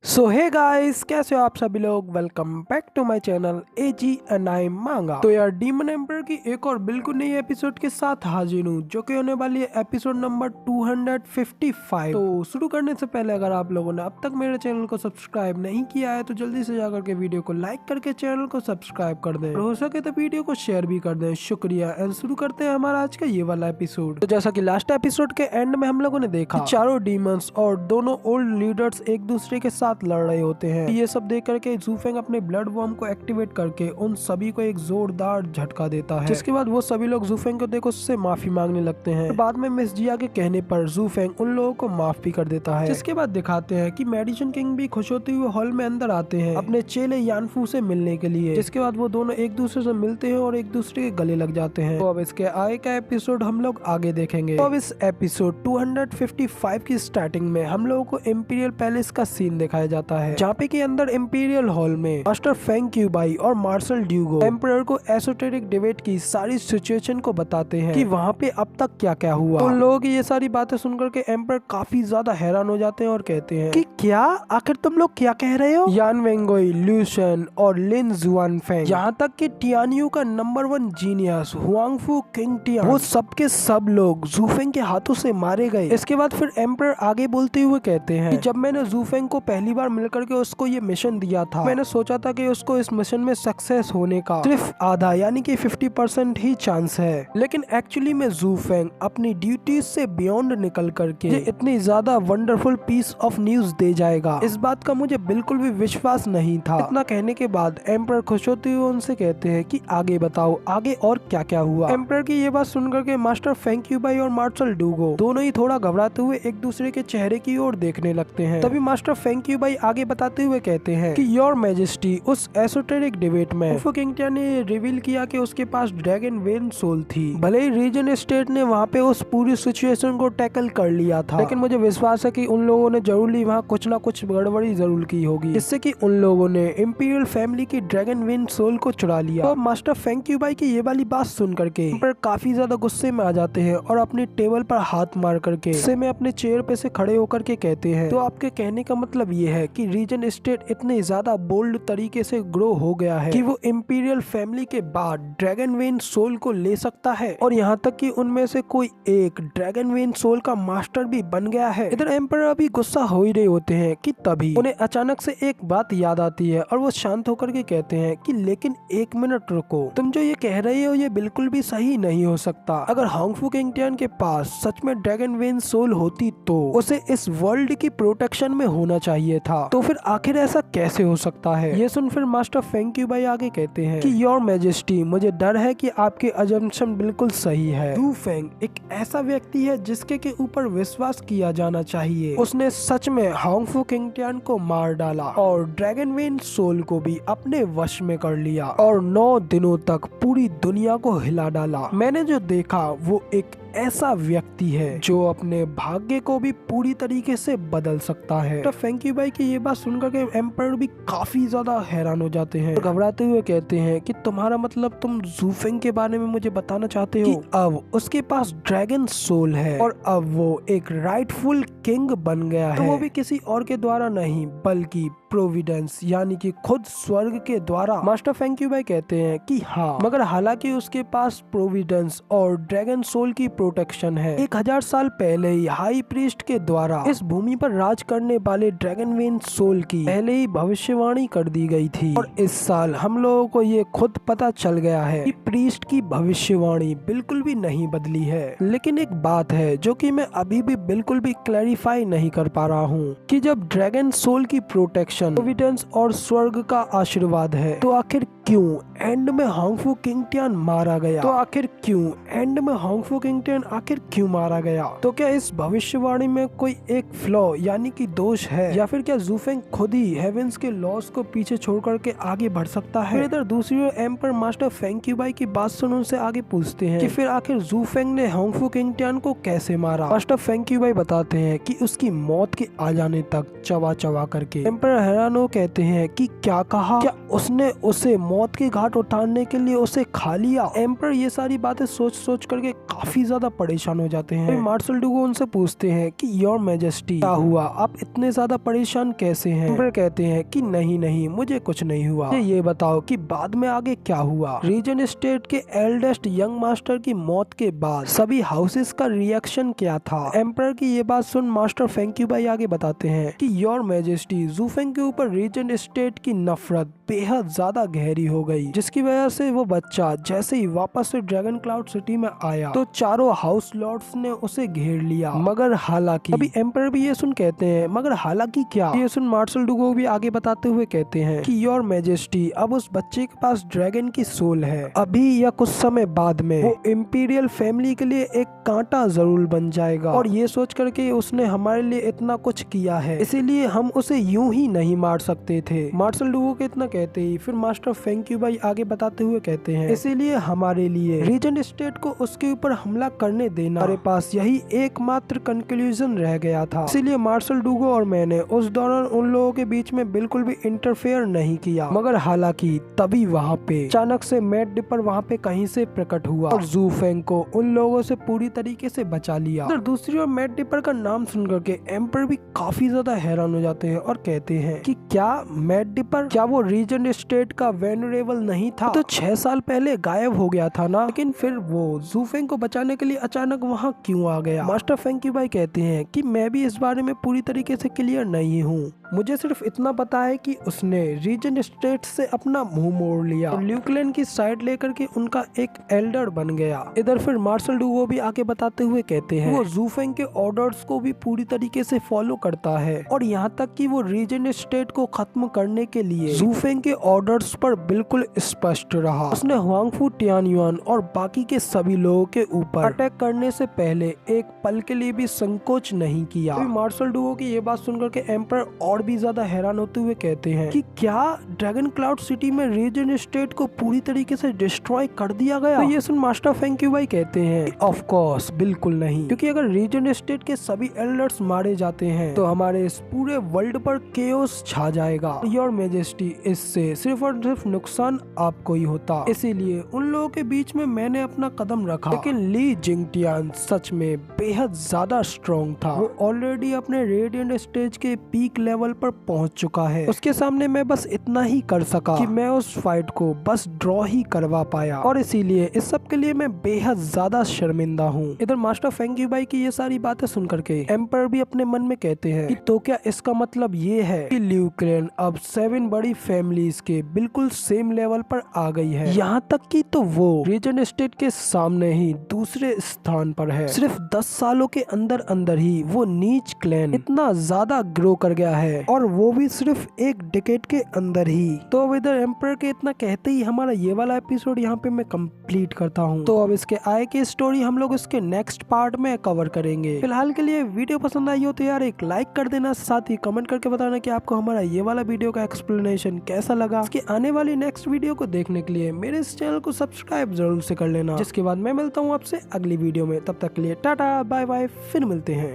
सो hey guys, कैसे हो आप सभी लोग। Welcome back to my channel AGNI manga. तो यार डीमन एम्पर की एक और बिल्कुल नई एपिसोड के साथ हाजिर हूँ, जो कि होने वाली है एपिसोड नंबर 255। तो शुरू करने से पहले अगर आप लोगों ने अब तक मेरे चैनल को सब्सक्राइब नहीं किया है तो जल्दी से जाकर के वीडियो को लाइक करके चैनल को सब्सक्राइब कर दें और हो सके तो वीडियो को शेयर भी कर दें। शुक्रिया। एंड शुरू करते हैं हमारा आज का ये वाला एपिसोड। तो जैसा की लास्ट एपिसोड के एंड में हम लोगों ने देखा चारों डीमंस और दोनों ओल्ड लीडर्स एक दूसरे के साथ लड़ रहे होते हैं। ये सब देख करके ज़ूफेंग अपने ब्लड वॉर्म को एक्टिवेट करके उन सभी को एक जोरदार झटका देता है, जिसके बाद वो सभी लोग ज़ूफेंग को देखो उससे माफी मांगने लगते हैं। तो बाद में मिस जिया के कहने पर ज़ूफेंग उन लोगों को माफ भी कर देता है। जिसके बाद दिखाते हैं कि मेडिसिन किंग भी खुश होते हुए हॉल में अंदर आते हैं अपने चेले यानफू से मिलने के लिए। जिसके बाद वो दोनों एक दूसरे से मिलते हैं और एक दूसरे के गले लग जाते हैं। तो अब इसके आगे का एपिसोड हम लोग आगे देखेंगे। तो अब इस एपिसोड 255 की स्टार्टिंग में हम लोगों को इम्पीरियल पैलेस का सीन दिखाया जाता है, जहाँ पे के अंदर इम्पीरियल हॉल में मास्टर फेंग क्यूबाई और मार्शल ड्यूगो एम्परर को एसोटेरिक डिबेट की सारी सिचुएशन को बताते हैं कि वहाँ पे अब तक क्या क्या हुआ। तो लोगों की ये सारी बातें सुनकर के एम्परर काफी ज्यादा हैरान हो जाते हैं और कहते हैं कि क्या आखिर तुम लोग क्या कह रहे हो। यान वेंगोई, ल्यूशन और लिन जुआनफेंग, यहाँ तक कि टियानियो का number 1 genius Huangfu king Tian, वो सब के सब लोग ज़ूफेंग के हाथों से मारे गए। इसके बाद फिर एम्परर आगे बोलते हुए कहते हैं कि जब मैंने ज़ूफेंग को पहली बार मिलकर के उसको ये मिशन दिया था, मैंने सोचा था कि उसको इस मिशन में सक्सेस होने का सिर्फ आधा यानी कि 50% ही चांस है, लेकिन एक्चुअली में ज़ूफेंग अपनी ड्यूटीज से बियॉन्ड निकल करके ये इतनी ज्यादा वंडरफुल पीस ऑफ न्यूज दे जाएगा, इस बात का मुझे बिल्कुल भी विश्वास नहीं था। इतना कहने के बाद एम्परर खुश होते हुए उनसे कहते हैं कि आगे बताओ, आगे और क्या क्या हुआ। एम्परर की ये बात सुनकर के मास्टर फेंग क्यूबाई और मार्शल ड्यूगो दोनों ही थोड़ा घबराते हुए एक दूसरे के चेहरे की ओर देखने लगते हैं। तभी मास्टर फेंग क्यूबाई आगे बताते हुए कहते हैं कि योर मैजेस्टी, उस एसोटेरिक डिबेट में हुफू किंगटिया ने रिवील किया कि उसके पास ड्रैगन वेन सोल थी। भले ही रीजन स्टेट ने वहाँ पे उस पूरी सिचुएशन को टैकल कर लिया था, लेकिन मुझे विश्वास है कि उन लोगों ने जरूर वहाँ कुछ ना कुछ गड़बड़ी जरूर की होगी, जिससे कि उन लोगों ने इंपीरियल फैमिली की ड्रैगन वेन सोल को चुरा लिया। तो मास्टर फेंग क्यूबाई की ये वाली बात सुन करके पर काफी ज्यादा गुस्से में आ जाते हैं और अपनी टेबल पर हाथ मार करके से में अपने चेयर पे से खड़े होकर के कहते हैं, तो आपके कहने का मतलब ये है कि रीजन स्टेट इतने ज्यादा बोल्ड तरीके से ग्रो हो गया है कि वो इंपीरियल फैमिली के बाद ड्रैगन वेन सोल को ले सकता है, और यहाँ तक कि उनमें से कोई एक ड्रैगन वेन सोल का मास्टर भी बन गया है। इधर एम्परर अभी गुस्सा हो ही रहे होते हैं कि तभी उन्हें अचानक से एक बात याद आती है और वो शांत होकर के कहते हैं कि लेकिन एक मिनट रुको, तुम जो ये कह रहे हो ये बिल्कुल भी सही नहीं हो सकता। अगर हांगफू किंगटियान के पास सच में ड्रैगन वेन सोल होती तो उसे इस वर्ल्ड की प्रोटेक्शन में होना चाहिए था, तो फिर आखिर ऐसा कैसे हो सकता है। ये सुन फिर मास्टर फेंग क्यूबाई आगे कहते हैं कि योर मैजेस्टी, मुझे डर है कि आपके अजम्पशन बिल्कुल सही है। ज़ूफेंग एक ऐसा व्यक्ति है जिसके के ऊपर विश्वास किया जाना चाहिए। उसने सच में हांगफू किंगटियान को मार डाला और ड्रैगन वेन सोल को भी अपने वश में कर लिया और 9 दिनों तक पूरी दुनिया को हिला डाला। मैंने जो देखा वो एक ऐसा व्यक्ति है जो अपने भाग्य को भी पूरी तरीके से बदल सकता है। तो फेंग क्यूबाई की ये बात सुनकर के एम्परर भी काफी ज्यादा हैरान हो जाते हैं, घबराते हुए कहते हैं कि तुम्हारा मतलब तुम ज़ूफेंग के बारे में मुझे बताना चाहते हो कि अब उसके पास ड्रैगन सोल है और अब वो एक राइटफुल किंग बन गया है, तो वो भी किसी और के द्वारा नहीं बल्कि प्रोविडेंस यानी कि खुद स्वर्ग के द्वारा। मास्टर फेंग क्यूबाई कहते हैं कि हाँ, मगर हालांकि उसके पास प्रोविडेंस और ड्रैगन सोल की प्रोटेक्शन है। 1000 साल पहले ही हाई प्रीस्ट के द्वारा इस भूमि पर राज करने वाले ड्रैगन वेन सोल की पहले ही भविष्यवाणी कर दी गई थी, और इस साल हम लोगों को ये खुद पता चल गया है कि प्रीस्ट की भविष्यवाणी बिल्कुल भी नहीं बदली है। लेकिन एक बात है जो कि मैं अभी भी बिल्कुल भी क्लैरिफाई नहीं कर पा रहा हूँ कि जब ड्रैगन सोल की प्रोटेक्शन, प्रोविडेंस और स्वर्ग का आशीर्वाद है, तो आखिर क्यों एंड में हांगफू किंगटियान मारा गया। तो आखिर क्यों एंड में हांगफू किंगटियान आखिर क्यों मारा गया। तो क्या इस भविष्यवाणी में कोई एक फ्लॉ यानी कि दोष है, या फिर क्या ज़ूफेंग खुद ही हेवेंस के लॉस को पीछे छोड़ करके आगे बढ़ सकता है। इधर दूसरी ओर एम्पर मास्टर फेंग क्यूबाई की बात सुन उनसे आगे पूछते हैं कि फिर आखिर ज़ूफेंग ने हांगफू किंगटियान को कैसे मारा। मास्टर फेंग क्यूबाई बताते हैं कि उसकी मौत के आ जाने तक चबा चबा करके। एम्पर हैरान हो कहते हैं कि क्या कहा, क्या उसने उसे मौत के घाट उतारने के लिए उसे खा लिया। एम्पर ये सारी बातें सोच सोच करके काफी ज्यादा परेशान हो जाते हैं। मार्शल डूगो उनसे पूछते हैं कि योर मैजेस्टी क्या हुआ, आप इतने ज्यादा परेशान कैसे हैं? एम्पर कहते हैं कि नहीं नहीं मुझे कुछ नहीं हुआ, ये बताओ कि बाद में आगे क्या हुआ। रीजन स्टेट के एल्डेस्ट यंग मास्टर की मौत के बाद सभी हाउसेस का रिएक्शन क्या था? एम्पर की ये बात सुन मास्टर फेंक्यू भाई आगे बताते हैं कि योर मैजेस्टी जूफेंग के ऊपर रीजन स्टेट की नफरत बेहद ज्यादा गहरी हो गई, जिसकी वजह से वो बच्चा जैसे ही वापस से ड्रैगन क्लाउड सिटी में आया तो चारों हाउस लॉर्ड्स ने उसे घेर लिया। मगर हालांकि अभी एम्पर भी ये सुन कहते हैं मगर हालांकि क्या, ये सुन मार्शल डूगो भी आगे बताते हुए कहते हैं कि योर मैजेस्टी अब उस बच्चे के पास ड्रैगन की सोल है, अभी या कुछ समय बाद में वो इंपीरियल फैमिली के लिए एक कांटा जरूर बन जाएगा और ये सोच करके उसने हमारे लिए इतना कुछ किया है, इसीलिए हम उसे यूं ही नहीं मार सकते थे। मार्शल डूगो के इतना कहते ही फिर मास्टर फेंक्यू भाई आगे बताते हुए कहते हैं इसीलिए हमारे लिए रीजन स्टेट को उसके ऊपर हमला करने देना हमारे पास यही एकमात्र कंक्लूजन रह गया था। इसीलिए मार्शल डूगो और मैंने उस दौरान उन लोगों के बीच में बिल्कुल भी इंटरफेयर नहीं किया। मगर हालांकि तभी वहाँ पे अचानक से मैट डिपर वहाँ पे कहीं से प्रकट हुआ और जू फेंग को उन लोगों से पूरी तरीके से बचा लिया। दूसरी ओर मैट डिपर का नाम सुन करके एम्पर भी काफी ज्यादा हैरान हो जाते हैं और कहते हैं कि क्या मैट डिपर, क्या वो रीजन स्टेट का वेनरेबल नहीं था? तो 6 साल पहले गायब हो गया था ना, लेकिन फिर वो जू फेंग को बचाने के लिए अचानक वहाँ क्यों आ गया? मास्टर फेंक्यू भाई कहते हैं कि मैं भी इस बारे में पूरी तरीके से क्लियर नहीं हूँ, मुझे सिर्फ इतना पता है कि उसने रीजन स्टेट से अपना मुंह मोड़ लिया और ल्यूक्लेन की साइड लेकर के उनका एक एल्डर बन गया। इधर फिर मार्शल डूगो भी आगे बताते हुए कहते हैं वो जू फेंग के ऑर्डर्स को भी पूरी तरीके से फॉलो करता है और यहाँ तक कि वो रीजन स्टेट को खत्म करने के लिए जू फेंग के ऑर्डर्स पर बिल्कुल स्पष्ट रहा। उसने हुआंगफू टियानयुआन और बाकी के सभी लोगों के ऊपर अटैक करने से पहले एक पल के लिए भी संकोच नहीं किया। मार्शल डूगो की ये बात सुनकर के एम्पर और भी ज्यादा हैरान होते हुए कहते हैं कि क्या ड्रैगन क्लाउड सिटी में रीजन स्टेट को पूरी तरीके से डिस्ट्रॉय कर दिया गया? तो ये सुन मास्टर फेंक्यू भाई कहते हैं ऑफ कोर्स बिल्कुल नहीं, क्योंकि अगर रीजन स्टेट के सभी एल्डर्स मारे जाते हैं तो हमारे इस पूरे वर्ल्ड पर केओस छा जाएगा। योर मैजेस्टी इससे सिर्फ और सिर्फ नुकसान आपको ही होता, इसीलिए उन लोगों के बीच में मैंने अपना कदम रखा। लेकिन ली जिंगटियान सच में बेहद ज्यादा स्ट्रॉन्ग था, वो ऑलरेडी अपने रेडिएंट स्टेज के पीक लेवल पर पहुंच चुका है। उसके सामने मैं बस इतना ही कर सका कि मैं उस फाइट को बस ड्रॉ ही करवा पाया और इसीलिए इस सब के लिए मैं बेहद ज्यादा शर्मिंदा हूँ। इधर मास्टर फेंक्यू भाई की ये सारी बातें सुन करके एम्पर भी अपने मन में कहते हैं कि तो क्या इसका मतलब ये है कि ल्यूक्लेन अब 7 बड़ी फैमिलीज के बिल्कुल सेम लेवल पर आ गई है, यहाँ तक कि तो वो रीजन स्टेट के सामने ही दूसरे स्थान पर है। सिर्फ 10 सालों के अंदर अंदर ही वो नीच क्लैन इतना ज्यादा ग्रो कर गया है और वो भी सिर्फ एक डिकेड के अंदर ही। तो अब इधर एम्पर के इतना कहते ही हमारा ये वाला एपिसोड यहाँ पे मैं कंप्लीट करता हूँ। तो अब इसके आगे की स्टोरी हम लोग इसके नेक्स्ट पार्ट में कवर करेंगे। फिलहाल के लिए वीडियो पसंद आई हो तो यार एक लाइक कर देना, साथ ही कमेंट करके बताना कि आपको हमारा ये वाला वीडियो का एक्सप्लेनेशन कैसा लगा। इसके आने वाली नेक्स्ट वीडियो को देखने के लिए मेरे इस चैनल को सब्सक्राइब जरूर से कर लेना। जिसके बाद मैं मिलता हूँ आपसे अगली वीडियो में, तब तक के लिए टाटा बाय बाय, फिर मिलते हैं।